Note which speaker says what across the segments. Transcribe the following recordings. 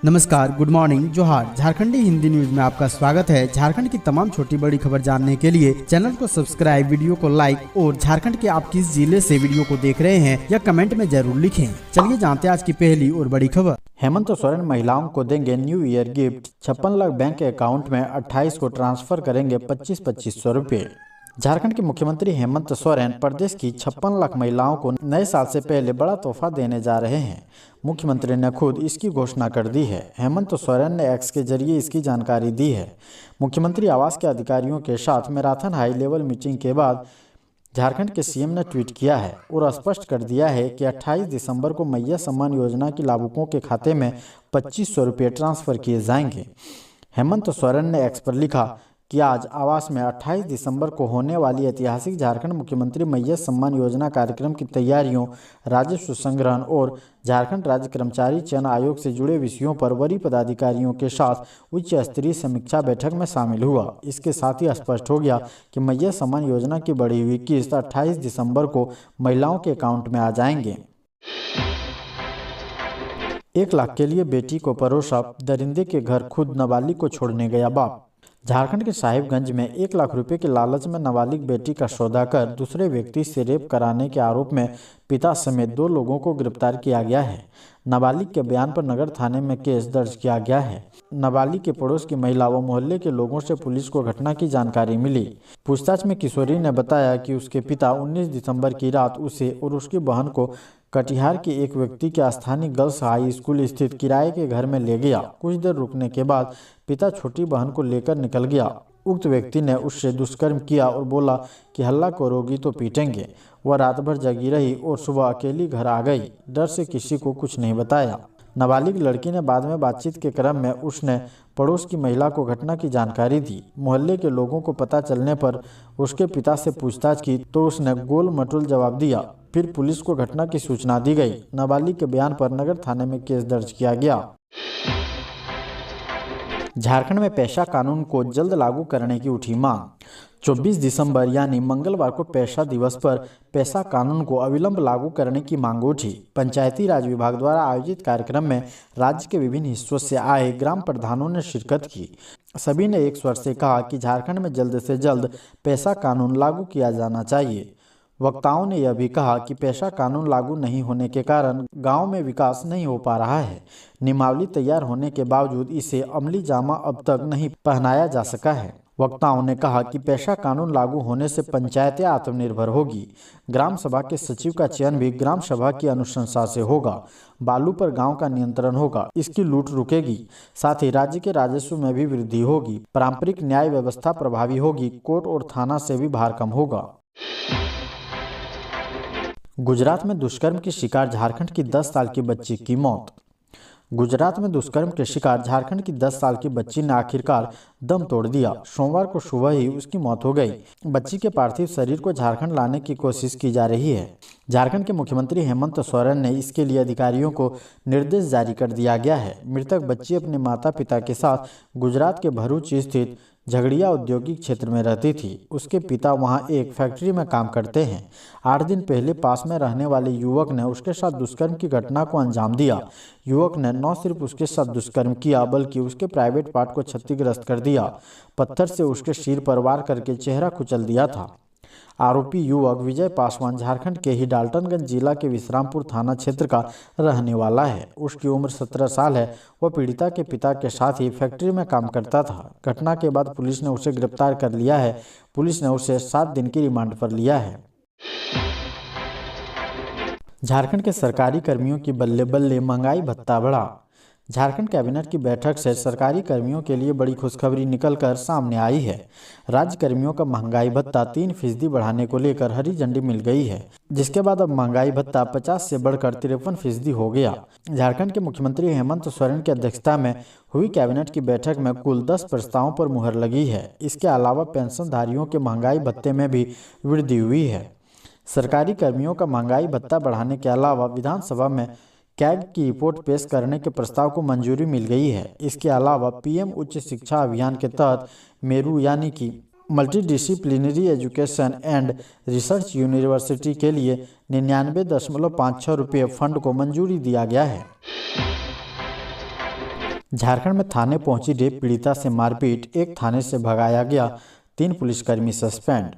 Speaker 1: नमस्कार, good morning, जोहार। झारखंडी Hindi news में आपका स्वागत है। झारखंड की तमाम छोटी बड़ी खबर जानने के लिए चैनल को सब्सक्राइब, वीडियो को लाइक और झारखंड के आप किस जिले से वीडियो को देख रहे हैं या कमेंट में जरूर लिखें। चलिए जानते हैं आज की पहली और बड़ी खबर।
Speaker 2: हेमंत सोरेन महिलाओं को देंगे new year gift. 56 lakh bank account में 28 को ट्रांसफर करेंगे 2500 रुपए। झारखंड के मुख्यमंत्री हेमंत सोरेन प्रदेश की 56 लाख महिलाओं को नए साल से पहले बड़ा तोहफा देने जा रहे हैं। मुख्यमंत्री ने खुद इसकी घोषणा कर दी है। हेमंत सोरेन ने एक्स के जरिए इसकी जानकारी दी है। मुख्यमंत्री आवास के अधिकारियों के साथ मैराथन हाई लेवल मीटिंग के बाद झारखंड के सीएम ने ट्वीट किया है और स्पष्ट कर दिया है कि 28 दिसंबर को मैया सम्मान योजना के लाभुकों के खाते में 2500 रुपये ट्रांसफर किए जाएंगे। हेमंत सोरेन ने एक्स पर लिखा कि आज आवास में 28 दिसंबर को होने वाली ऐतिहासिक झारखंड मुख्यमंत्री मैया सम्मान योजना कार्यक्रम की तैयारियों, राजस्व संग्रहण और झारखंड राज्य कर्मचारी चयन आयोग से जुड़े विषयों पर वरीय पदाधिकारियों के साथ उच्च स्तरीय समीक्षा बैठक में शामिल हुआ। इसके साथ ही स्पष्ट हो गया कि मैया सम्मान योजना की बढ़ी हुई किस्त 28 दिसंबर को महिलाओं के अकाउंट में आ जाएंगे। 1 लाख के लिए बेटी को परोसा, दरिंदे के घर खुद नाबालिग को छोड़ने गया बाप। झारखंड के साहिबगंज में 1 लाख रुपए के लालच में नाबालिग बेटी का सौदा कर दूसरे व्यक्ति से रेप कराने के आरोप में पिता समेत 2 लोगों को गिरफ्तार किया गया है। नाबालिग के बयान पर नगर थाने में केस दर्ज किया गया है। नाबालिग के पड़ोस की महिला व मोहल्ले के लोगों से पुलिस को घटना की जानकारी मिली। पूछताछ में किशोरी ने बताया कि उसके पिता 19 दिसंबर की रात उसे और उसकी बहन को कटिहार के एक व्यक्ति के स्थानीय गर्ल्स हाई स्कूल स्थित किराए के घर में ले गया। कुछ देर रुकने के बाद पिता छोटी बहन को लेकर निकल गया। उक्त व्यक्ति ने उससे दुष्कर्म किया और बोला कि हल्ला करोगी तो पीटेंगे। वह रात भर जगी रही और सुबह अकेली घर आ गई। डर से किसी को कुछ नहीं बताया। नाबालिग लड़की ने बाद में बातचीत के क्रम में उसने पड़ोस की महिला को घटना की जानकारी दी। मोहल्ले के लोगों को पता चलने पर उसके पिता से पूछताछ की तो उसने गोल मटोल जवाब दिया। फिर पुलिस को घटना की सूचना दी गई। नाबालिग के बयान पर नगर थाने में केस दर्ज किया गया। झारखंड में पेशा कानून को जल्द लागू करने की उठी मांग। 24 दिसंबर यानी मंगलवार को पेशा दिवस पर पेशा कानून को अविलंब लागू करने की मांग उठी। पंचायती राज विभाग द्वारा आयोजित कार्यक्रम में राज्य के विभिन्न हिस्सों से आए ग्राम प्रधानों ने शिरकत की। सभी ने एक स्वर से कहा कि झारखंड में जल्द से जल्द पेशा कानून लागू किया जाना चाहिए। वक्ताओं ने यह भी कहा कि पेशा कानून लागू नहीं होने के कारण गांव में विकास नहीं हो पा रहा है। नियमावली तैयार होने के बावजूद इसे अमली जामा अब तक नहीं पहनाया जा सका है। वक्ताओं ने कहा कि पेशा कानून लागू होने से पंचायतें आत्मनिर्भर होगी। ग्राम सभा के सचिव का चयन भी ग्राम सभा की अनुशंसा से होगा। बालू पर गांव का नियंत्रण होगा। इसकी लूट रुकेगी। साथ ही राज्य के राजस्व में भी वृद्धि होगी। पारंपरिक न्याय व्यवस्था प्रभावी होगी। कोर्ट और थाना से भी भार कम होगा। गुजरात में दुष्कर्म की शिकार झारखंड की 10 साल की बच्ची की मौत। गुजरात में दुष्कर्म के शिकार झारखंड की 10 साल की बच्ची ने आखिरकार दम तोड़ दिया। सोमवार को सुबह ही उसकी मौत हो गई। बच्ची के पार्थिव शरीर को झारखंड लाने की कोशिश की जा रही है। झारखंड के मुख्यमंत्री हेमंत सोरेन ने इसके लिए अधिकारियों को निर्देश जारी कर दिया गया है। मृतक बच्ची अपने माता पिता के साथ गुजरात के भरूच स्थित झगड़िया औद्योगिक क्षेत्र में रहती थी। उसके पिता वहां एक फैक्ट्री में काम करते हैं। 8 दिन पहले पास में रहने वाले युवक ने उसके साथ दुष्कर्म की घटना को अंजाम दिया। युवक ने न सिर्फ उसके साथ दुष्कर्म किया बल्कि उसके प्राइवेट पार्ट को क्षतिग्रस्त कर दिया। पत्थर से उसके सिर पर वार करके चेहरा कुचल दिया था। आरोपी युवक विजय पासवान झारखंड के ही डाल्टनगंज जिला के विश्रामपुर थाना क्षेत्र का रहने वाला है। उसकी उम्र 17 साल है। वह पीड़िता के पिता के साथ ही फैक्ट्री में काम करता था। घटना के बाद पुलिस ने उसे गिरफ्तार कर लिया है। पुलिस ने उसे 7 दिन की रिमांड पर लिया है। झारखंड के सरकारी कर्मियों की बल्ले बल्ले महंगाई भत्ता बढ़ा। झारखंड कैबिनेट की बैठक से सरकारी कर्मियों के लिए बड़ी खुशखबरी निकलकर सामने आई है। राज्य कर्मियों का महंगाई भत्ता 3% बढ़ाने को लेकर हरी झंडी मिल गई है, जिसके बाद अब महंगाई भत्ता 50 से बढ़कर 53% हो गया। झारखंड के मुख्यमंत्री हेमंत सोरेन की अध्यक्षता में हुई कैबिनेट की बैठक में कुल 10 प्रस्तावों पर मुहर लगी है। इसके अलावा पेंशनधारियों के महंगाई भत्ते में भी वृद्धि हुई है। सरकारी कर्मियों का महंगाई भत्ता बढ़ाने के अलावा विधानसभा में कैग की रिपोर्ट पेश करने के प्रस्ताव को मंजूरी मिल गई है। इसके अलावा पीएम उच्च शिक्षा अभियान के तहत मेरू यानी कि multidisciplinary education and research university के लिए 99.56 रुपये फंड को मंजूरी दिया गया है। झारखंड में थाने पहुंची रेप पीड़िता से मारपीट, एक थाने से भगाया गया, 3 पुलिसकर्मी सस्पेंड।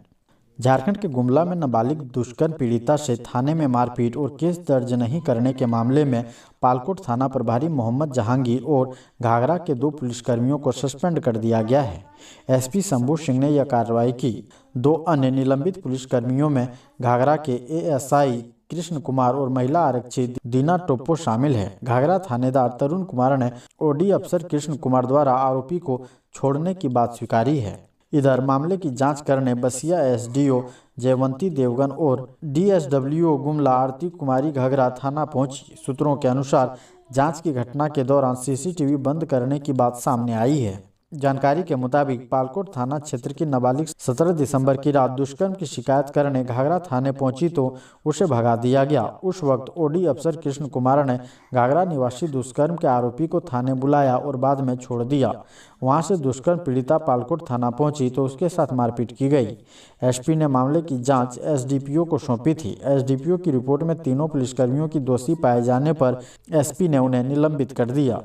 Speaker 2: झारखंड के गुमला में नाबालिग दुष्कर्म पीड़िता से थाने में मारपीट और केस दर्ज नहीं करने के मामले में पालकोट थाना प्रभारी मोहम्मद जहांगीर और घाघरा के 2 पुलिसकर्मियों को सस्पेंड कर दिया गया है। एसपी शंभू सिंह ने यह कार्रवाई की। 2 अन्य निलंबित पुलिसकर्मियों में घाघरा के एएसआई कृष्ण कुमार और महिला आरक्षी दीना टोप्पो शामिल है। घाघरा थानेदार तरुण कुमार ने ओडी अफसर कृष्ण कुमार द्वारा आरोपी को छोड़ने की बात स्वीकारी है। इधर मामले की जांच करने बसिया एसडीओ जयवंती देवगन और डीएसडब्ल्यूओ गुमला आरती कुमारी घाघरा थाना पहुंची। सूत्रों के अनुसार जांच की घटना के दौरान सीसीटीवी बंद करने की बात सामने आई है। जानकारी के मुताबिक पालकोट थाना क्षेत्र की नाबालिग 17 दिसंबर की रात दुष्कर्म की शिकायत करने घाघरा थाने पहुंची तो उसे भगा दिया गया। उस वक्त ओडी अफसर कृष्ण कुमार ने घाघरा निवासी दुष्कर्म के आरोपी को थाने बुलाया और बाद में छोड़ दिया। वहां से दुष्कर्म पीड़िता पालकोट थाना पहुंची तो उसके साथ मारपीट की गई। एसपी ने मामले की जांच एसडीपीओ को सौंपी थी। एसडीपीओ की रिपोर्ट में तीनों पुलिसकर्मियों की दोषी पाए जाने पर एसपी ने उन्हें निलंबित कर दिया।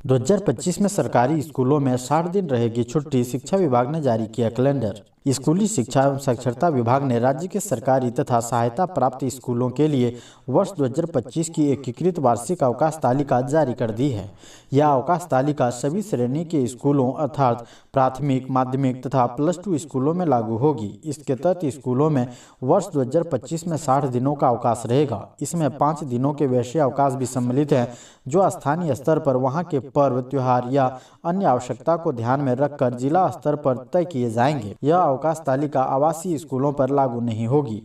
Speaker 2: 2025 में सरकारी स्कूलों में 60 दिन रहेगी छुट्टी, शिक्षा विभाग ने जारी किया कैलेंडर। स्कूली शिक्षा एवं साक्षरता विभाग ने राज्य के सरकारी तथा सहायता प्राप्त स्कूलों के लिए वर्ष 2025 की एकीकृत वार्षिक अवकाश तालिका जारी कर दी है। यह अवकाश तालिका सभी श्रेणी के स्कूलों अर्थात प्राथमिक, माध्यमिक तथा +2 स्कूलों में लागू होगी। इसके तहत स्कूलों में वर्ष 2025 में 60 दिनों का अवकाश रहेगा। इसमें 5 दिनों के वैसे अवकाश भी सम्मिलित हैं जो स्थानीय स्तर पर वहां के पर्व, त्योहार या अन्य आवश्यकता को ध्यान में रखकर जिला स्तर पर तय किए जाएंगे। यह अवकाश तालिका आवासीय स्कूलों पर लागू नहीं होगी।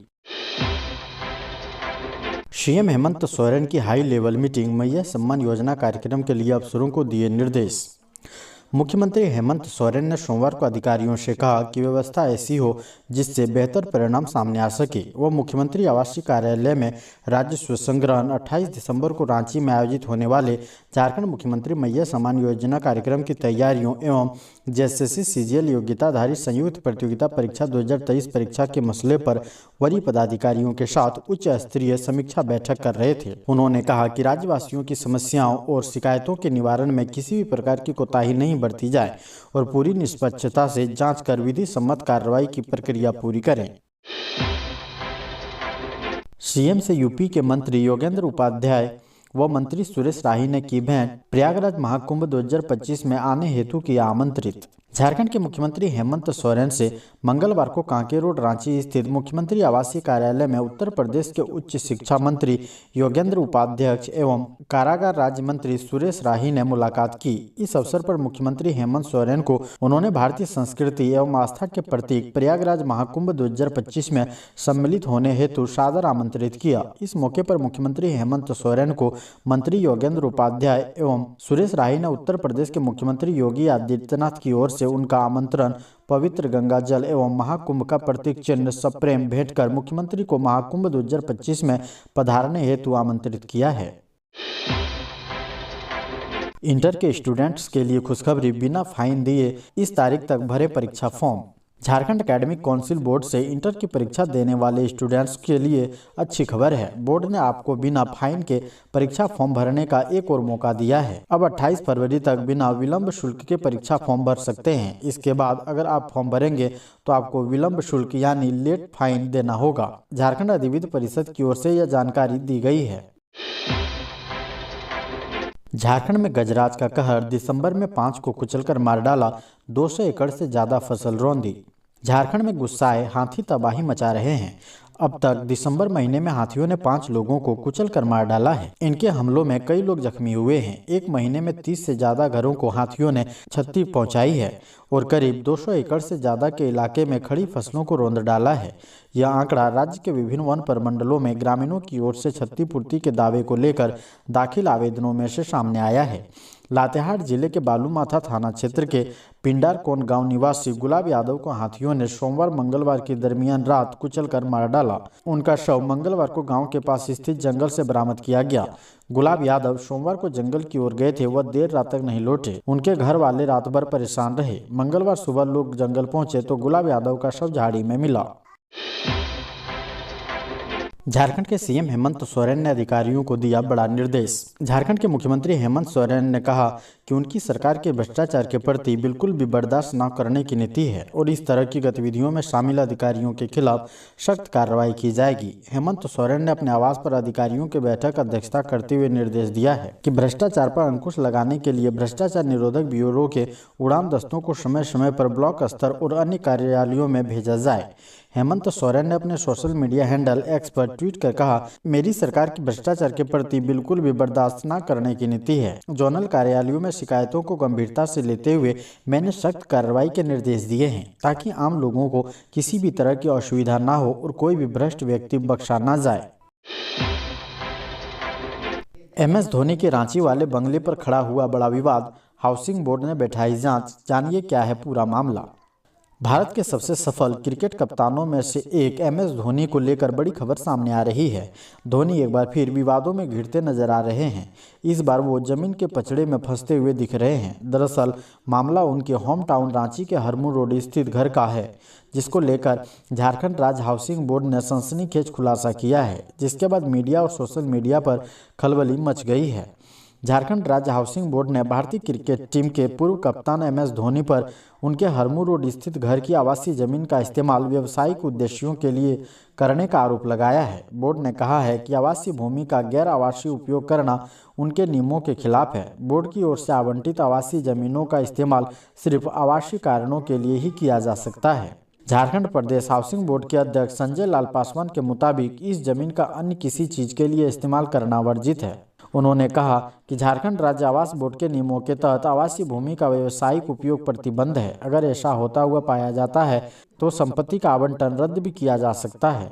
Speaker 2: सीएम हेमंत सोरेन की हाई लेवल मीटिंग, मैया सम्मान योजना कार्यक्रम के लिए अफसरों को दिए निर्देश। मुख्यमंत्री हेमंत सोरेन ने सोमवार को अधिकारियों से कहा कि व्यवस्था ऐसी हो जिससे बेहतर परिणाम सामने आ सके। वह मुख्यमंत्री आवासीय कार्यालय में राजस्व संग्रहण 28 दिसंबर को रांची में आयोजित होने वाले झारखंड मुख्यमंत्री मैया सम्मान योजना कार्यक्रम की तैयारियों एवं जेएसएससी सीजीएल योग्यताधारी संयुक्त प्रतियोगिता परीक्षा 2023 परीक्षा के मसले पर वरीय पदाधिकारियों के साथ उच्च स्तरीय समीक्षा बैठक कर रहे थे। उन्होंने कहा कि राज्यवासियों की समस्याओं और शिकायतों के निवारण में किसी भी प्रकार की कोताही नहीं बरती जाए और पूरी निष्पक्षता से जांच कर विधि सम्मत कार्रवाई की प्रक्रिया पूरी करें। सीएम से यूपी के मंत्री योगेंद्र उपाध्याय व मंत्री सुरेश राही ने की भेंट, प्रयागराज महाकुंभ 2025 में आने हेतु किया आमंत्रित। झारखंड के मुख्यमंत्री हेमंत सोरेन से मंगलवार को कांके रोड रांची स्थित मुख्यमंत्री आवासीय कार्यालय में उत्तर प्रदेश के उच्च शिक्षा मंत्री योगेंद्र उपाध्याय एवं कारागार राज्य मंत्री सुरेश राही ने मुलाकात की। इस अवसर पर मुख्यमंत्री हेमंत सोरेन को उन्होंने भारतीय संस्कृति एवं आस्था के प्रतीक प्रयागराज महाकुंभ 2025 में सम्मिलित होने हेतु सादर आमंत्रित किया। इस मौके पर मुख्यमंत्री हेमंत सोरेन को मंत्री योगेंद्र उपाध्याय एवं सुरेश राही ने उत्तर प्रदेश के मुख्यमंत्री योगी आदित्यनाथ की ओर से उनका आमंत्रण पवित्र गंगा जल एवं महाकुंभ का प्रतीक चिन्ह सप्रेम भेंट कर मुख्यमंत्री को महाकुंभ 2025 में पधारने हेतु आमंत्रित किया है। इंटर के स्टूडेंट्स के लिए खुशखबरी, बिना फाइन दिए इस तारीख तक भरे परीक्षा form. Jharkhand academic council board से इंटर की परीक्षा देने वाले स्टूडेंट्स के लिए अच्छी खबर है। बोर्ड ने आपको बिना फाइन के परीक्षा फॉर्म भरने का एक और मौका दिया है। अब 28 फरवरी तक बिना विलंब शुल्क के परीक्षा फॉर्म भर सकते हैं। इसके बाद अगर आप फॉर्म भरेंगे तो आपको विलंब शुल्क यानी लेट फाइन देना होगा। झारखंड अधिविद्य परिषद की ओर से यह जानकारी दी गई है। झारखंड में गजराज का कहर, दिसंबर में 5 को कुचलकर मार डाला, 200 एकड़ से ज्यादा फसल रौंदी। झारखंड में गुस्साए हाथी तबाही मचा रहे हैं। अब तक दिसंबर महीने में हाथियों ने 5 लोगों को कुचल कर मार डाला है। इनके हमलों में कई लोग जख्मी हुए हैं। एक महीने में 30 से ज्यादा घरों को हाथियों ने क्षति पहुंचाई है और करीब 200 एकड़ से ज्यादा के इलाके में खड़ी फसलों को रौंद डाला है। यह आंकड़ा राज्य के विभिन्न वन प्रमंडलों में ग्रामीणों की ओर से क्षतिपूर्ति के दावे को लेकर दाखिल आवेदनों में से सामने आया है। लातेहार जिले के बालूमाथा थाना क्षेत्र के पिंडारकोन गांव निवासी गुलाब यादव को हाथियों ने सोमवार मंगलवार की दरमियान रात कुचलकर मार डाला। उनका शव मंगलवार को गांव के पास स्थित जंगल से बरामद किया गया। गुलाब यादव सोमवार को जंगल की ओर गए थे। वह देर रात तक नहीं लौटे। उनके घर वाले रात भर परेशान रहे। मंगलवार सुबह लोग जंगल पहुंचे तो गुलाब यादव का शव झाड़ी में मिला। झारखंड के सीएम हेमंत सोरेन ने अधिकारियों को दिया बड़ा निर्देश। झारखंड के मुख्यमंत्री हेमंत सोरेन ने कहा कि उनकी सरकार के भ्रष्टाचार के प्रति बिल्कुल भी बर्दाश्त न करने की नीति है और इस तरह की गतिविधियों में शामिल अधिकारियों के खिलाफ सख्त कार्रवाई की जाएगी। हेमंत सोरेन ने अपने आवास पर अधिकारियों की बैठक अध्यक्षता करते हुए निर्देश दिया है कि भ्रष्टाचार पर अंकुश लगाने के लिए भ्रष्टाचार निरोधक ब्यूरो के उड़ान दस्तों को समय समय पर ब्लॉक स्तर और अन्य कार्यालयों में भेजा जाए। हेमंत सोरेन ने अपने सोशल मीडिया हैंडल एक्स पर ट्वीट कर कहा, मेरी सरकार की भ्रष्टाचार के प्रति बिल्कुल भी बर्दाश्त न करने की नीति है। जोनल कार्यालयों में शिकायतों को गंभीरता से लेते हुए मैंने सख्त कार्रवाई के निर्देश दिए हैं ताकि आम लोगों को किसी भी तरह की असुविधा न हो और कोई भी भ्रष्ट व्यक्ति बख्शा न जाए। MS धोनी के रांची वाले बंगले पर खड़ा हुआ बड़ा विवाद, हाउसिंग बोर्ड ने बैठाई जांच। जानिए क्या है पूरा मामला। भारत के सबसे सफल क्रिकेट कप्तानों में से एक MS धोनी को लेकर बड़ी खबर सामने आ रही है। धोनी एक बार फिर विवादों में घिरते नजर आ रहे हैं। इस बार वो जमीन के पचड़े में फंसते हुए दिख रहे हैं। दरअसल मामला उनके होम टाउन रांची के हरमू रोड स्थित घर का है, जिसको लेकर झारखंड राज्य हाउसिंग बोर्ड ने सनसनीखेज खुलासा किया है, जिसके बाद मीडिया और सोशल मीडिया पर खलबली मच गई है। झारखंड राज्य हाउसिंग बोर्ड ने भारतीय क्रिकेट टीम के पूर्व कप्तान MS धोनी पर उनके हरमू रोड स्थित घर की आवासीय जमीन का इस्तेमाल व्यावसायिक उद्देश्यों के लिए करने का आरोप लगाया है। बोर्ड ने कहा है कि आवासीय भूमि का गैर आवासीय उपयोग करना उनके नियमों के खिलाफ है। बोर्ड की ओर से आवंटित आवासीय जमीनों का इस्तेमाल सिर्फ आवासीय कारणों के लिए ही किया जा सकता है। झारखंड प्रदेश हाउसिंग बोर्ड के अध्यक्ष संजय लाल पासवान के मुताबिक इस जमीन का अन्य किसी चीज के लिए इस्तेमाल करना वर्जित है। उन्होंने कहा कि झारखंड राज्य आवास बोर्ड के नियमों के तहत आवासीय भूमि का व्यावसायिक उपयोग प्रतिबंध है। अगर ऐसा होता हुआ पाया जाता है तो संपत्ति का आवंटन रद्द भी किया जा सकता है।